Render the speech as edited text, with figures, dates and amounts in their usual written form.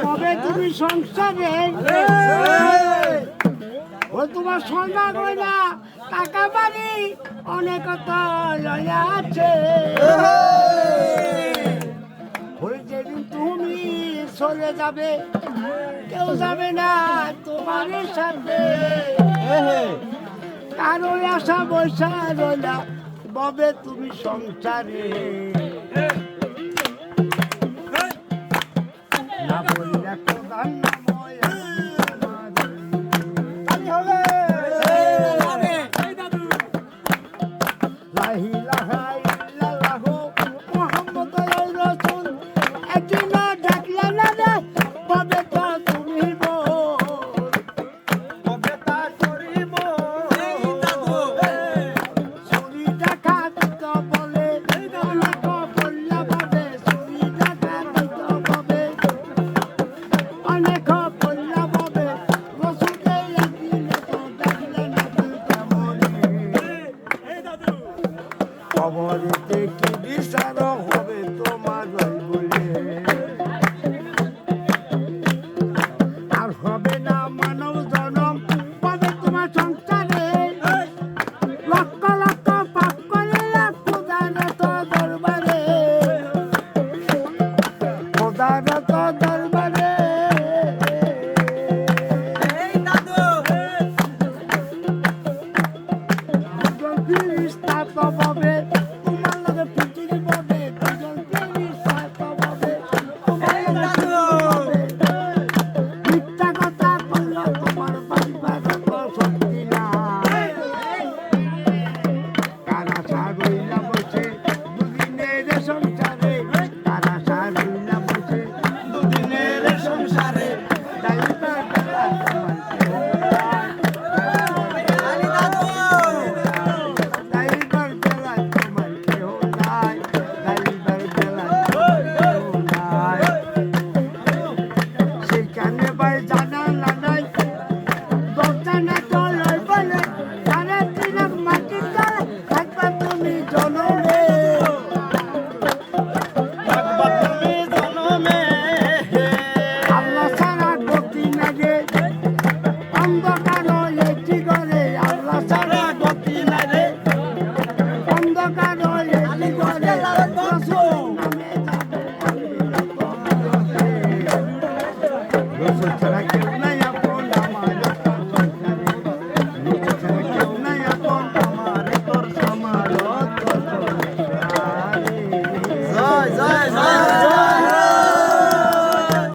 কবে তুমি সংসারে ও তোমার সোনা গয়না টাকা বাড়ি অনেক তো লয়া আছে ওই যেদিন তুমি চলে যাবে কেউ যাবে না তোমার সাথে কারো আশা বৈশা রইলা ববে তুমি সংসারে না বললে কোদান না ময়া হবে লা ইলাহা ইল্লাল্লাহ মুহাম্মাদুর রাসূল একদিন ডাকলা না রে ববে তো তুমি ববে তা করিব চুরি টাকা দিত বলে অনেক বললা ববে চুরি টাকা দিত ববে অনেক বললা ববে রসুলকে একদিন তো ডাকলা না কবরেতে কি বিচার হবে তোমার বলে আর হবে না মানব জনম পাবে তোমার সংসারে লক্ষ লক্ষ পাপ করলে প্রধানত দরবারে প্রধানত দরবারে